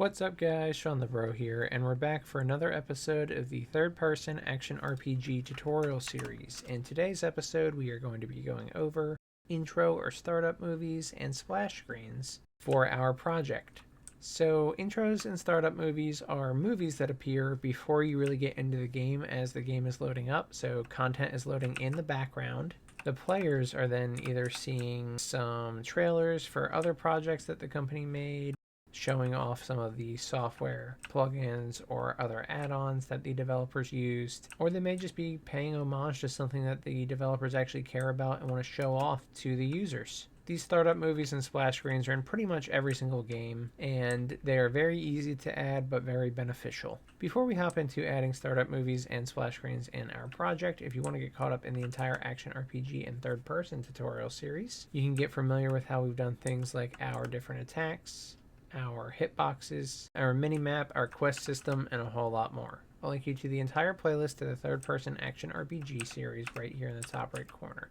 What's up guys, Shawnthebro here, and we're back for another episode of the third-person action RPG tutorial series. In today's episode we are going to be going over intro or startup movies and splash screens for our project. So intros and startup movies are movies that appear before you really get into the game as the game is loading up, so content is loading in the background. The players are then either seeing some trailers for other projects that the company made, showing off some of the software plugins or other add-ons that the developers used, or they may just be paying homage to something that the developers actually care about and want to show off to the users. These startup movies and splash screens are in pretty much every single game, and they are very easy to add but very beneficial. Before we hop into adding startup movies and splash screens in our project, if you want to get caught up in the entire action RPG and third-person tutorial series, you can get familiar with how we've done things like our different attacks, our hitboxes, our mini-map, our quest system, and a whole lot more. I'll link you to the entire playlist to the third-person action RPG series right here in the top right corner.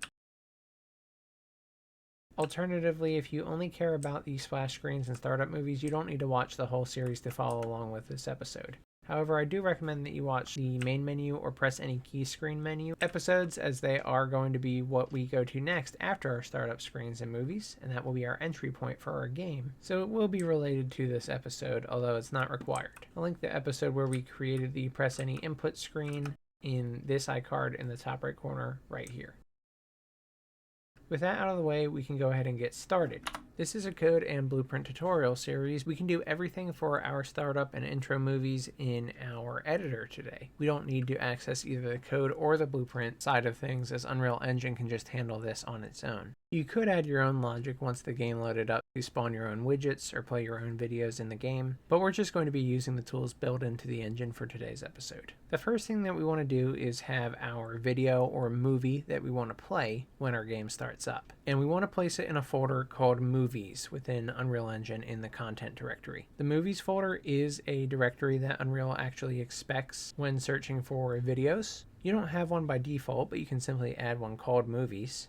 Alternatively, if you only care about the splash screens and startup movies, you don't need to watch the whole series to follow along with this episode. However, I do recommend that you watch the main menu or press any key screen menu episodes, as they are going to be what we go to next after our startup screens and movies, and that will be our entry point for our game. So it will be related to this episode, although it's not required. I'll link the episode where we created the press any input screen in this iCard in the top right corner right here. With that out of the way, we can go ahead and get started. This is a code and blueprint tutorial series. We can do everything for our startup and intro movies in our editor today. We don't need to access either the code or the blueprint side of things, as Unreal Engine can just handle this on its own. You could add your own logic once the game loaded up to spawn your own widgets or play your own videos in the game, but we're just going to be using the tools built into the engine for today's episode. The first thing that we want to do is have our video or movie that we want to play when our game starts up. And we want to place it in a folder called Movies within Unreal Engine in the content directory. The Movies folder is a directory that Unreal actually expects when searching for videos. You don't have one by default, but you can simply add one called Movies.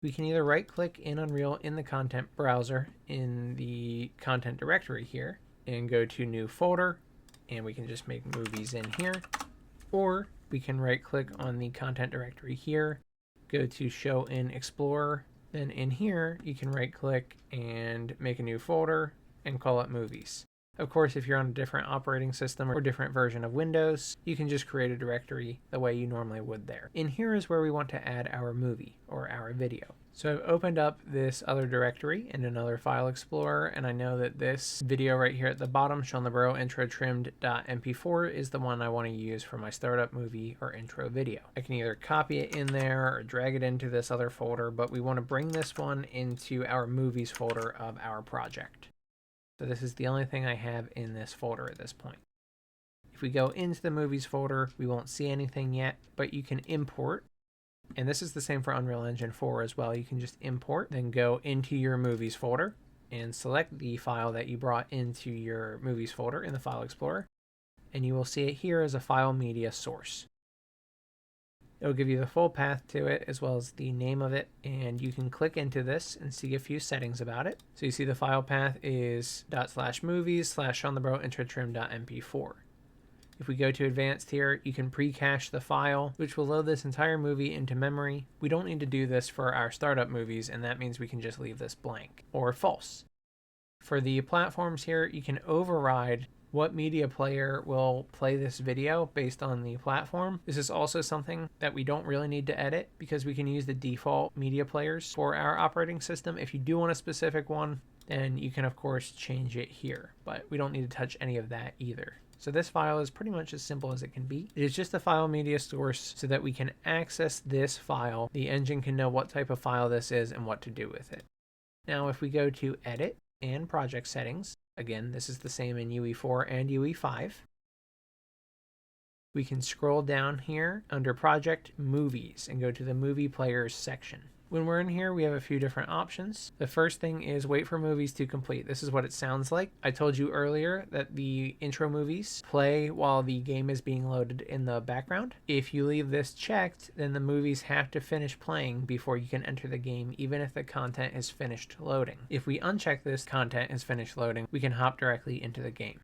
We can either right-click in Unreal in the content browser in the content directory here and go to New Folder, and we can just make Movies in here. Or we can right-click on the content directory here, go to Show in Explorer, then in here you can right-click and make a new folder and call it Movies. Of course, if you're on a different operating system or different version of Windows, you can just create a directory the way you normally would there. In here is where we want to add our movie or our video. So I've opened up this other directory in another file explorer, and I know that this video right here at the bottom, Shawnthebro intro trimmed.mp4, is the one I want to use for my startup movie or intro video. I can either copy it in there or drag it into this other folder, but we want to bring this one into our movies folder of our project. So this is the only thing I have in this folder at this point. If we go into the movies folder, we won't see anything yet, but you can import. And this is the same for Unreal Engine 4 as well. You can just import, then go into your movies folder and select the file that you brought into your movies folder in the file explorer. And you will see it here as a file media source. It'll give you the full path to it as well as the name of it, and you can click into this and see a few settings about it. So you see the file path is /movies/shawnthebro intro trim.mp4. If we go to advanced here, you can pre-cache the file, which will load this entire movie into memory. We don't need to do this for our startup movies, and that means we can just leave this blank or false. For the platforms here, you can override what media player will play this video based on the platform. This is also something that we don't really need to edit because we can use the default media players for our operating system. If you do want a specific one, then you can of course change it here, but we don't need to touch any of that either. So this file is pretty much as simple as it can be. It is just a file media source so that we can access this file. The engine can know what type of file this is and what to do with it. Now if we go to Edit and Project Settings, again, this is the same in UE4 and UE5. We can scroll down here under Project Movies and go to the Movie Players section. When we're in here, we have a few different options. The first thing is wait for movies to complete. This is what it sounds like. I told you earlier that the intro movies play while the game is being loaded in the background. If you leave this checked, then the movies have to finish playing before you can enter the game, even if the content is finished loading. If we uncheck this content is finished loading, we can hop directly into the game.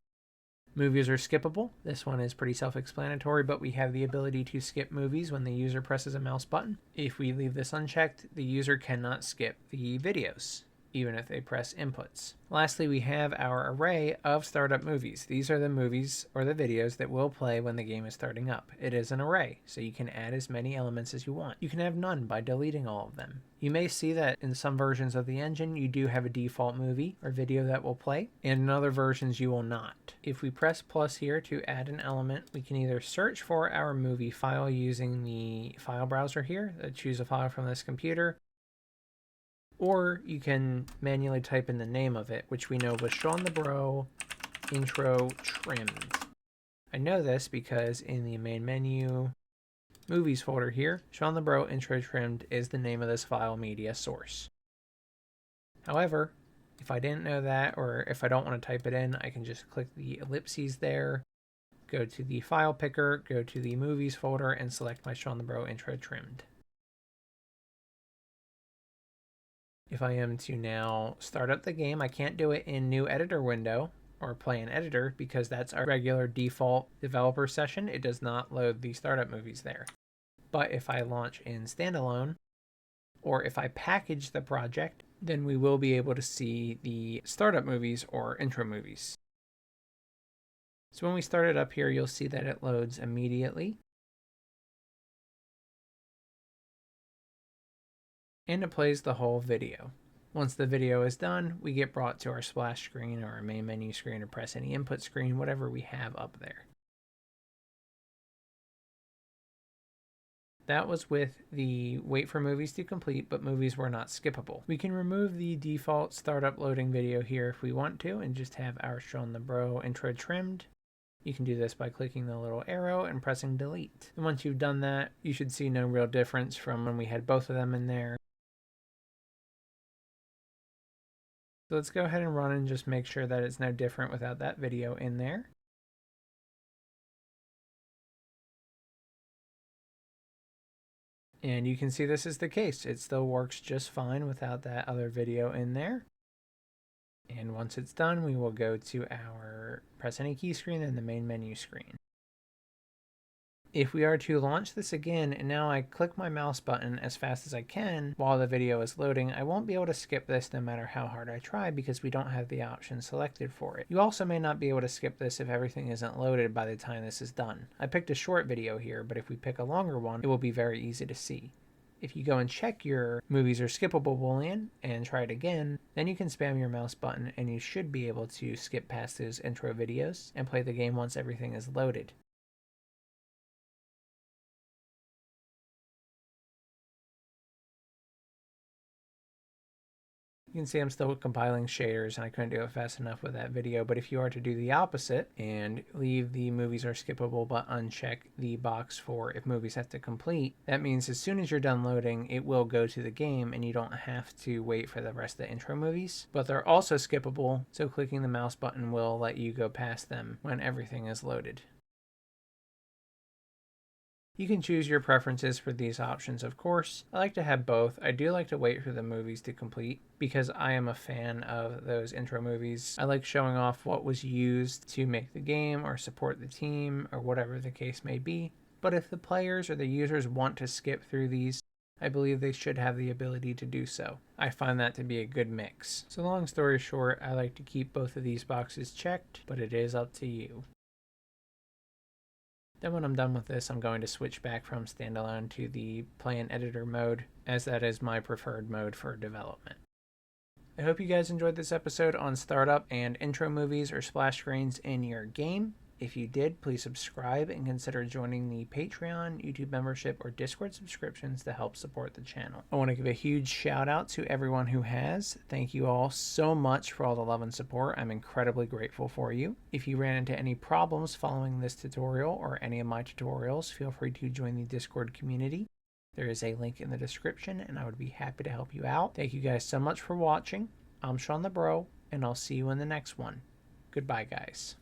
Movies are skippable. This one is pretty self-explanatory, but we have the ability to skip movies when the user presses a mouse button. If we leave this unchecked, the user cannot skip the videos, even if they press inputs. Lastly, we have our array of startup movies. These are the movies or the videos that will play when the game is starting up. It is an array, so you can add as many elements as you want. You can have none by deleting all of them. You may see that in some versions of the engine, you do have a default movie or video that will play, and in other versions you will not. If we press plus here to add an element, we can either search for our movie file using the file browser here, choose a file from this computer, or you can manually type in the name of it, which we know was Shawnthebro intro trimmed. I know this because in the main menu movies folder here, Shawnthebro intro trimmed is the name of this file media source. However, if I didn't know that, or if I don't want to type it in, I can just click the ellipses there, go to the file picker, go to the movies folder, and select my Shawnthebro intro trimmed. If I am to now start up the game, I can't do it in new editor window or play in editor because that's our regular default developer session. It does not load the startup movies there. But if I launch in standalone, or if I package the project, then we will be able to see the startup movies or intro movies. So when we start it up here, you'll see that it loads immediately. And it plays the whole video. Once the video is done, we get brought to our splash screen or our main menu screen or press any input screen, whatever we have up there. That was with the wait for movies to complete, but movies were not skippable. We can remove the default startup loading video here if we want to and just have our Shawnthebro intro trimmed. You can do this by clicking the little arrow and pressing delete. And once you've done that, you should see no real difference from when we had both of them in there. So let's go ahead and run and just make sure that it's no different without that video in there. And you can see this is the case. It still works just fine without that other video in there. And once it's done, we will go to our press any key screen and the main menu screen. If we are to launch this again, and now I click my mouse button as fast as I can while the video is loading, I won't be able to skip this no matter how hard I try because we don't have the option selected for it. You also may not be able to skip this if everything isn't loaded by the time this is done. I picked a short video here, but if we pick a longer one, it will be very easy to see. If you go and check your movies are skippable boolean and try it again, then you can spam your mouse button and you should be able to skip past those intro videos and play the game once everything is loaded. You can see I'm still compiling shaders and I couldn't do it fast enough with that video, but if you are to do the opposite and leave the movies are skippable but uncheck the box for if movies have to complete, that means as soon as you're done loading, it will go to the game and you don't have to wait for the rest of the intro movies. But they're also skippable, so clicking the mouse button will let you go past them when everything is loaded. You can choose your preferences for these options, of course. I like to have both. I do like to wait for the movies to complete because I am a fan of those intro movies. I like showing off what was used to make the game or support the team or whatever the case may be. But if the players or the users want to skip through these, I believe they should have the ability to do so. I find that to be a good mix. So long story short, I like to keep both of these boxes checked, but it is up to you. Then when I'm done with this, I'm going to switch back from standalone to the play in editor mode, as that is my preferred mode for development. I hope you guys enjoyed this episode on startup and intro movies or splash screens in your game. If you did, please subscribe and consider joining the Patreon, YouTube membership, or Discord subscriptions to help support the channel. I want to give a huge shout out to everyone who has. Thank you all so much for all the love and support. I'm incredibly grateful for you. If you ran into any problems following this tutorial or any of my tutorials, feel free to join the Discord community. There is a link in the description, and I would be happy to help you out. Thank you guys so much for watching. I'm Shawnthebro, and I'll see you in the next one. Goodbye, guys.